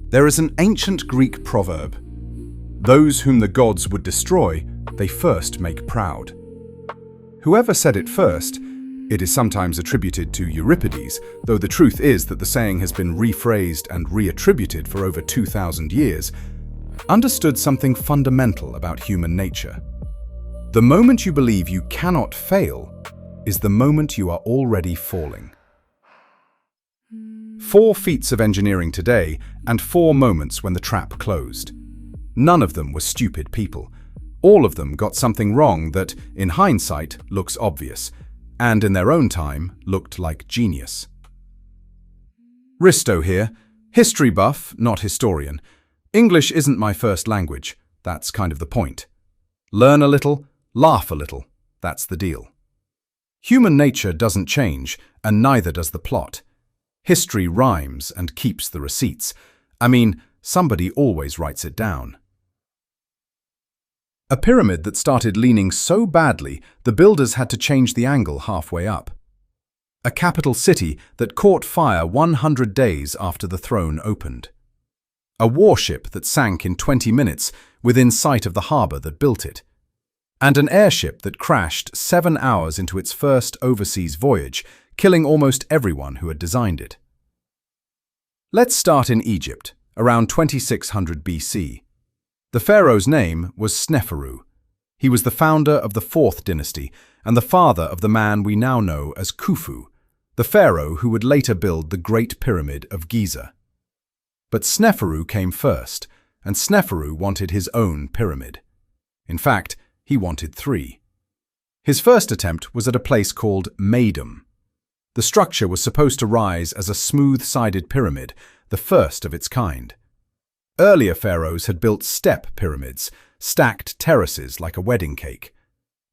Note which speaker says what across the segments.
Speaker 1: There is an ancient Greek proverb: "Those whom the gods would destroy, they first make proud." Whoever said it first, it is sometimes attributed to Euripides, though the truth is that the saying has been rephrased and reattributed for over 2,000 years, understood something fundamental about human nature. The moment you believe you cannot fail is the moment you are already falling. 4 feats of engineering today and 4 moments when the trap closed. None of them were stupid people. All of them got something wrong that, in hindsight, looks obvious, and in their own time looked like genius. Risto here, history buff, not historian. English isn't my first language, that's kind of the point. Learn a little, laugh a little, that's the deal. Human nature doesn't change, and neither does the plot. History rhymes and keeps the receipts. I mean, somebody always writes it down. A pyramid that started leaning so badly, the builders had to change the angle halfway up. A capital city that caught fire 100 days after the throne opened. A warship that sank in 20 minutes within sight of the harbour that built it. And an airship that crashed 7 hours into its first overseas voyage, killing almost everyone who had designed it. Let's start in Egypt, around 2600 BC. The pharaoh's name was Sneferu. He was the founder of the 4th dynasty and the father of the man we now know as Khufu, the pharaoh who would later build the Great Pyramid of Giza. But Sneferu came first, and Sneferu wanted his own pyramid. In fact, he wanted 3. His first attempt was at a place called Meidum. The structure was supposed to rise as a smooth-sided pyramid, the first of its kind. Earlier pharaohs had built step pyramids, stacked terraces like a wedding cake.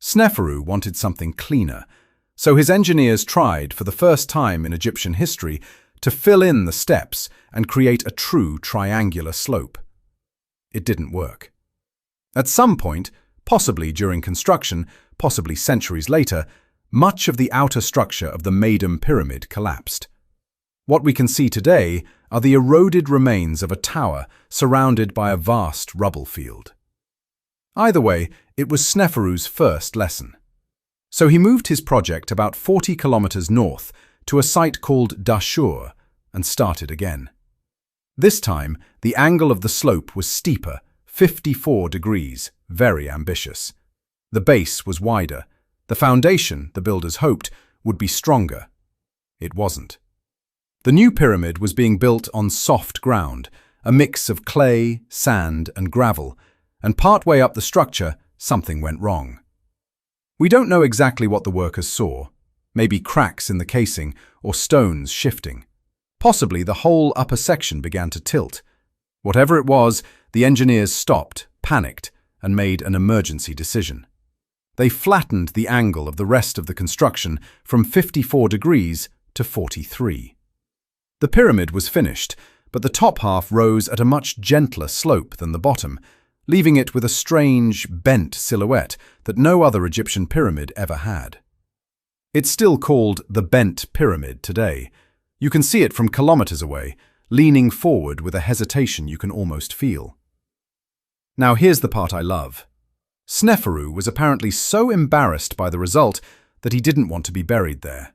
Speaker 1: Sneferu wanted something cleaner, so his engineers tried, for the first time in Egyptian history, to fill in the steps and create a true triangular slope. It didn't work. At some point, possibly during construction, possibly centuries later, much of the outer structure of the Meidum pyramid collapsed. What we can see today are the eroded remains of a tower surrounded by a vast rubble field. Either way, it was Sneferu's first lesson. So he moved his project about 40 kilometers north to a site called Dashur and started again. This time, the angle of the slope was steeper, 54 degrees, very ambitious. The base was wider. The foundation, the builders hoped, would be stronger. It wasn't. The new pyramid was being built on soft ground, a mix of clay, sand, and gravel, and partway up the structure, something went wrong. We don't know exactly what the workers saw, maybe cracks in the casing or stones shifting. Possibly the whole upper section began to tilt. Whatever it was, the engineers stopped, panicked, and made an emergency decision. They flattened the angle of the rest of the construction from 54 degrees to 43. The pyramid was finished, but the top half rose at a much gentler slope than the bottom, leaving it with a strange, bent silhouette that no other Egyptian pyramid ever had. It's still called the Bent Pyramid today. You can see it from kilometers away, leaning forward with a hesitation you can almost feel. Now here's the part I love. Sneferu was apparently so embarrassed by the result that he didn't want to be buried there.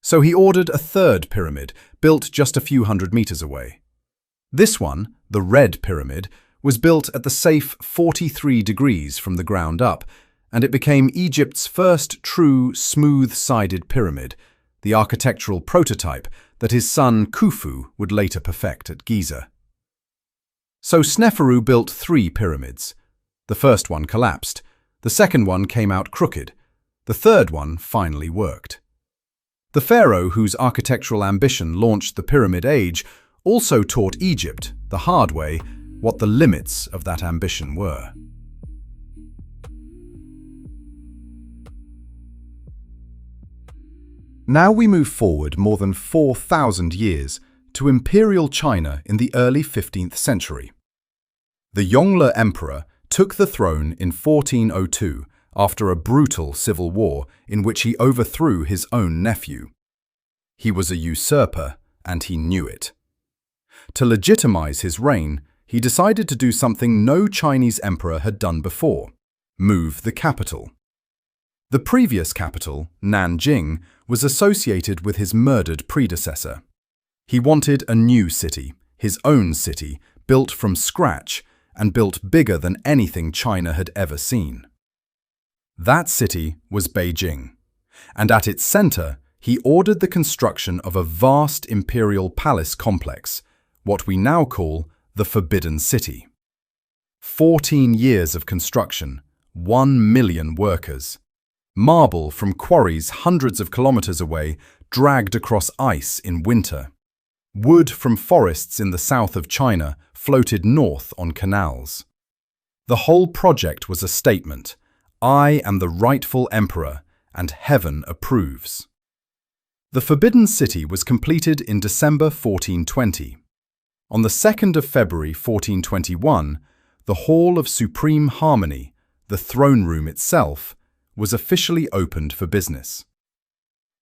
Speaker 1: So he ordered a 3rd pyramid, built just a few hundred meters away. This one, the Red Pyramid, was built at the safe 43 degrees from the ground up, and it became Egypt's first true smooth-sided pyramid, the architectural prototype that his son Khufu would later perfect at Giza. So Sneferu built 3 pyramids. The first one collapsed, the second one came out crooked, the third one finally worked. The pharaoh whose architectural ambition launched the Pyramid Age also taught Egypt, the hard way, what the limits of that ambition were. Now we move forward more than 4,000 years to imperial China in the early 15th century. The Yongle Emperor took the throne in 1402 after a brutal civil war in which he overthrew his own nephew. He was a usurper, and he knew it. To legitimize his reign, he decided to do something no Chinese emperor had done before: move the capital. The previous capital, Nanjing, was associated with his murdered predecessor. He wanted a new city, his own city, built from scratch and built bigger than anything China had ever seen. That city was Beijing, and at its center, he ordered the construction of a vast imperial palace complex, what we now call the Forbidden City. 14 years of construction, 1 million workers. Marble from quarries hundreds of kilometers away dragged across ice in winter. Wood from forests in the south of China floated north on canals. The whole project was a statement: I am the rightful emperor, and heaven approves. The Forbidden City was completed in December 1420. On the 2nd of February 1421, the Hall of Supreme Harmony, the throne room itself, was officially opened for business.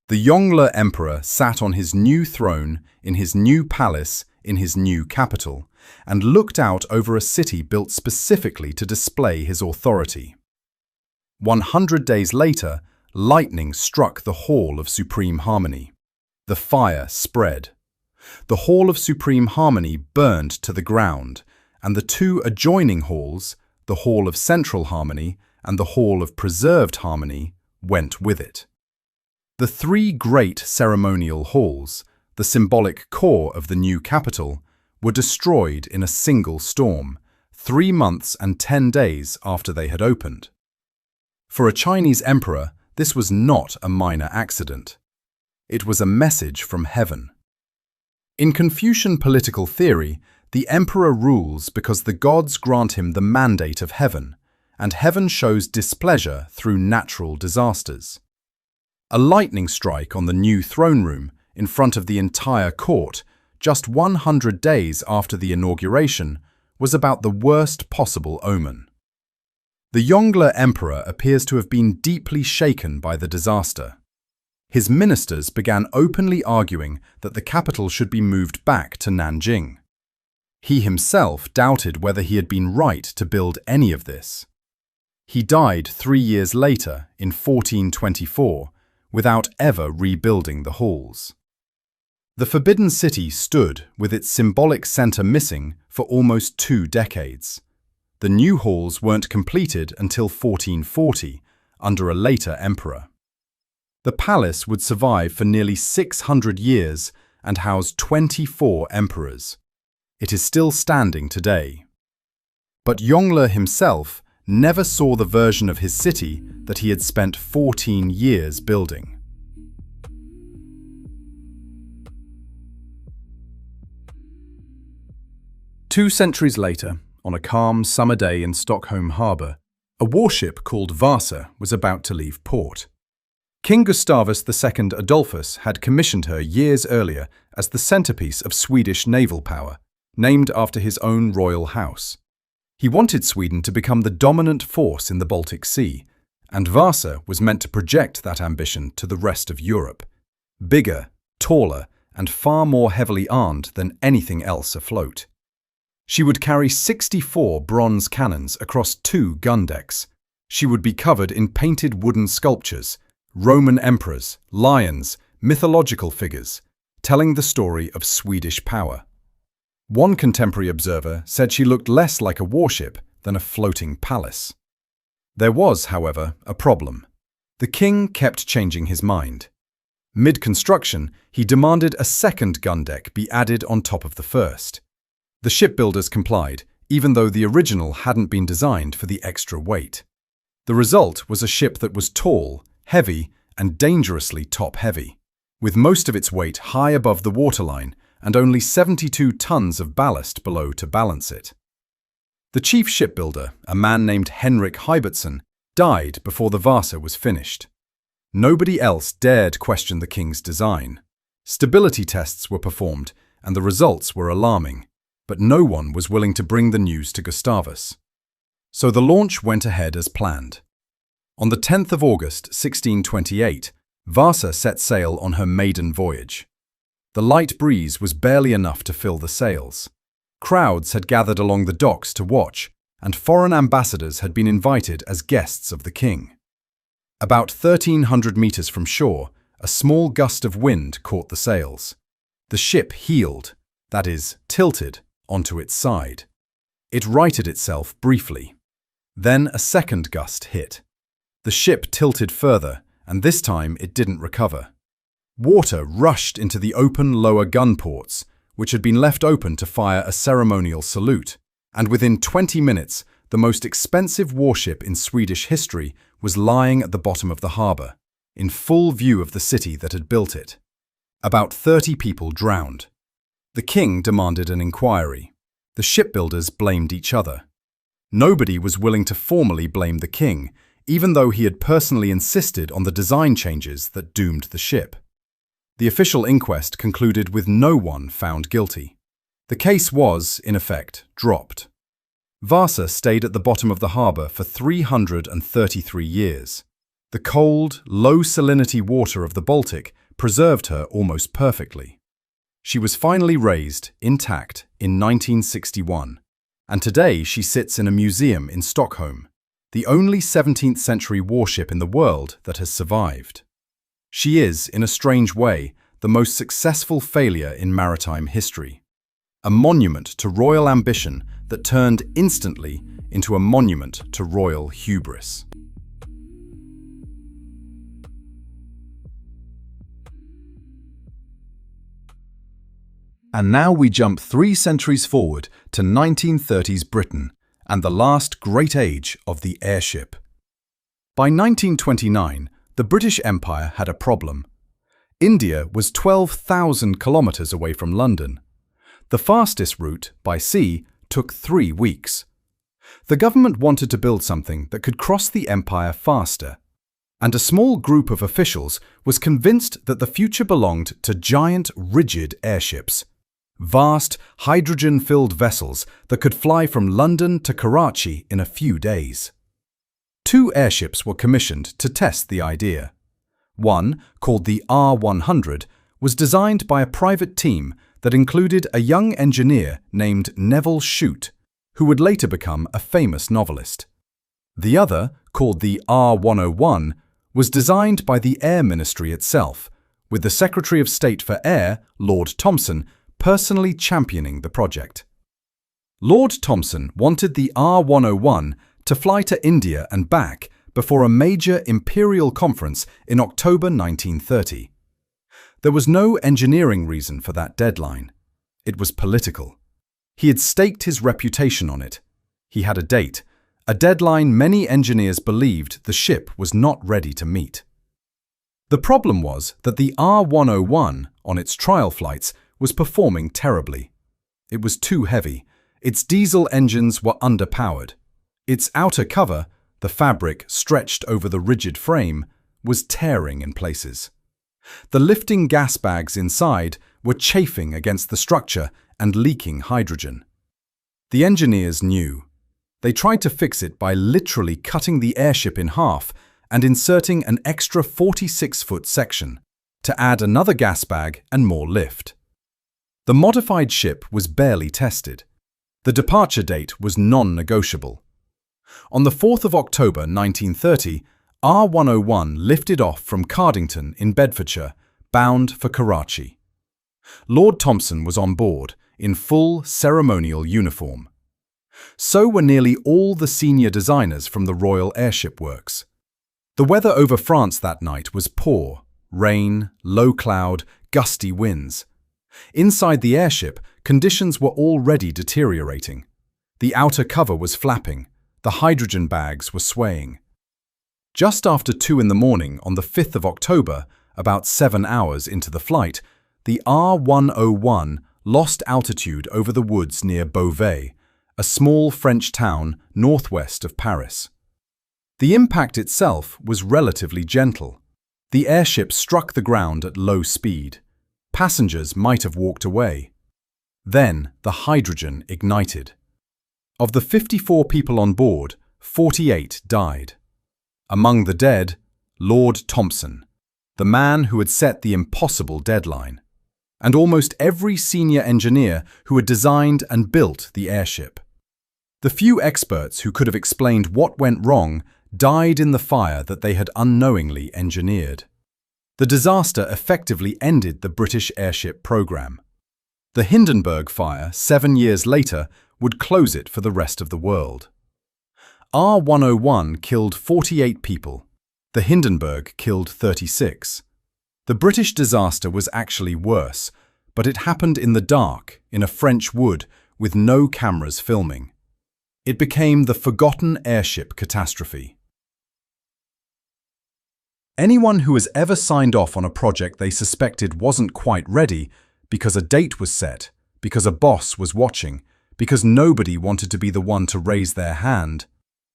Speaker 1: The Yongle Emperor sat on his new throne in his new palace in his new capital and looked out over a city built specifically to display his authority. 100 days later, lightning struck the Hall of Supreme Harmony. The fire spread. The Hall of Supreme Harmony burned to the ground, and the two adjoining halls, the Hall of Central Harmony and the Hall of Preserved Harmony, went with it. The three great ceremonial halls, the symbolic core of the new capital, were destroyed in a single storm, 3 months and 10 days after they had opened. For a Chinese emperor, this was not a minor accident. It was a message from heaven. In Confucian political theory, the emperor rules because the gods grant him the mandate of heaven, and heaven shows displeasure through natural disasters. A lightning strike on the new throne room, in front of the entire court, just 100 days after the inauguration, was about the worst possible omen. The Yongle Emperor appears to have been deeply shaken by the disaster. His ministers began openly arguing that the capital should be moved back to Nanjing. He himself doubted whether he had been right to build any of this. He died 3 years later, in 1424, without ever rebuilding the halls. The Forbidden City stood, with its symbolic center missing, for almost 2 decades. The new halls weren't completed until 1440, under a later emperor. The palace would survive for nearly 600 years and house 24 emperors. It is still standing today. But Yongle himself never saw the version of his city that he had spent 14 years building. Two centuries later, on a calm summer day in Stockholm harbour, a warship called Vasa was about to leave port. King Gustavus II Adolphus had commissioned her years earlier as the centerpiece of Swedish naval power, named after his own royal house. He wanted Sweden to become the dominant force in the Baltic Sea, and Vasa was meant to project that ambition to the rest of Europe. Bigger, taller, and far more heavily armed than anything else afloat. She would carry 64 bronze cannons across 2 gun decks. She would be covered in painted wooden sculptures, Roman emperors, lions, mythological figures, telling the story of Swedish power. One contemporary observer said she looked less like a warship than a floating palace. There was, however, a problem. The king kept changing his mind. Mid-construction, he demanded a second gun deck be added on top of the first. The shipbuilders complied, even though the original hadn't been designed for the extra weight. The result was a ship that was tall, heavy, and dangerously top-heavy, with most of its weight high above the waterline and only 72 tons of ballast below to balance it. The chief shipbuilder, a man named Henrik Heibertson, died before the Vasa was finished. Nobody else dared question the king's design. Stability tests were performed, and the results were alarming, but no one was willing to bring the news to Gustavus. So the launch went ahead as planned. On the 10th of August, 1628, Vasa set sail on her maiden voyage. The light breeze was barely enough to fill the sails. Crowds had gathered along the docks to watch, and foreign ambassadors had been invited as guests of the king. About 1,300 meters from shore, a small gust of wind caught the sails. The ship heeled, that is, tilted, onto its side. It righted itself briefly. Then a second gust hit. The ship tilted further, and this time it didn't recover. Water rushed into the open lower gun ports, which had been left open to fire a ceremonial salute, and within 20 minutes, the most expensive warship in Swedish history was lying at the bottom of the harbour, in full view of the city that had built it. About 30 people drowned. The king demanded an inquiry. The shipbuilders blamed each other. Nobody was willing to formally blame the king, even though he had personally insisted on the design changes that doomed the ship. The official inquest concluded with no one found guilty. The case was, in effect, dropped. Vasa stayed at the bottom of the harbour for 333 years. The cold, low-salinity water of the Baltic preserved her almost perfectly. She was finally raised, intact, in 1961, and today she sits in a museum in Stockholm, the only 17th-century warship in the world that has survived. She is, in a strange way, the most successful failure in maritime history. A monument to royal ambition that turned instantly into a monument to royal hubris. And now we jump 3 centuries forward to 1930s Britain and the last great age of the airship. By 1929, the British Empire had a problem. India was 12,000 kilometers away from London. The fastest route, by sea, took 3 weeks. The government wanted to build something that could cross the empire faster, and a small group of officials was convinced that the future belonged to giant, rigid airships. Vast, hydrogen-filled vessels that could fly from London to Karachi in a few days. 2 airships were commissioned to test the idea. One, called the R-100, was designed by a private team that included a young engineer named Neville Shute, who would later become a famous novelist. The other, called the R-101, was designed by the Air Ministry itself, with the Secretary of State for Air, Lord Thomson, personally championing the project. Lord Thomson wanted the R-101 to fly to India and back before a major imperial conference in October 1930. There was no engineering reason for that deadline. It was political. He had staked his reputation on it. He had a deadline many engineers believed the ship was not ready to meet. The problem was that the R-101, on its trial flights, was performing terribly. It was too heavy. Its diesel engines were underpowered. Its outer cover, the fabric stretched over the rigid frame, was tearing in places. The lifting gas bags inside were chafing against the structure and leaking hydrogen. The engineers knew. They tried to fix it by literally cutting the airship in half and inserting an extra 46-foot section to add another gas bag and more lift. The modified ship was barely tested. The departure date was non-negotiable. On the 4th of October 1930, R-101 lifted off from Cardington in Bedfordshire, bound for Karachi. Lord Thomson was on board, in full ceremonial uniform. So were nearly all the senior designers from the Royal Airship Works. The weather over France that night was poor: rain, low cloud, gusty winds. Inside the airship, conditions were already deteriorating. The outer cover was flapping. The hydrogen bags were swaying. Just after 2 in the morning on the 5th of October, about 7 hours into the flight, the R-101 lost altitude over the woods near Beauvais, a small French town northwest of Paris. The impact itself was relatively gentle. The airship struck the ground at low speed. Passengers might have walked away. Then the hydrogen ignited. Of the 54 people on board, 48 died. Among the dead, Lord Thomson, the man who had set the impossible deadline. and almost every senior engineer who had designed and built the airship. The few experts who could have explained what went wrong died in the fire that they had unknowingly engineered. The disaster effectively ended the British airship program. The Hindenburg fire, 7 years later, would close it for the rest of the world. R-101 killed 48 people. The Hindenburg killed 36. The British disaster was actually worse, but it happened in the dark, in a French wood, with no cameras filming. It became the forgotten airship catastrophe. Anyone who has ever signed off on a project they suspected wasn't quite ready, because a date was set, because a boss was watching, because nobody wanted to be the one to raise their hand,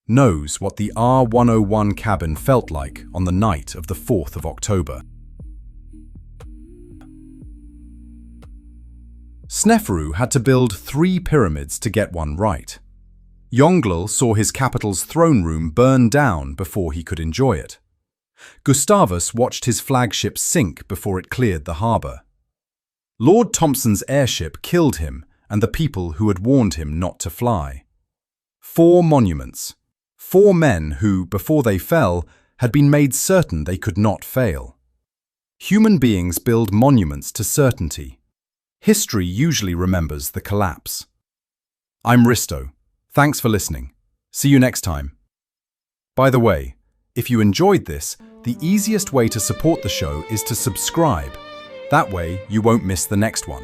Speaker 1: knows what the R-101 cabin felt like on the night of the 4th of October. Sneferu had to build 3 pyramids to get one right. Yonglil saw his capital's throne room burn down before he could enjoy it. Gustavus watched his flagship sink before it cleared the harbour. Lord Thompson's airship killed him and the people who had warned him not to fly. 4 monuments. 4 men who, before they fell, had been made certain they could not fail. Human beings build monuments to certainty. History usually remembers the collapse. I'm Risto. Thanks for listening. See you next time. By the way, if you enjoyed this, the easiest way to support the show is to subscribe. That way, you won't miss the next one.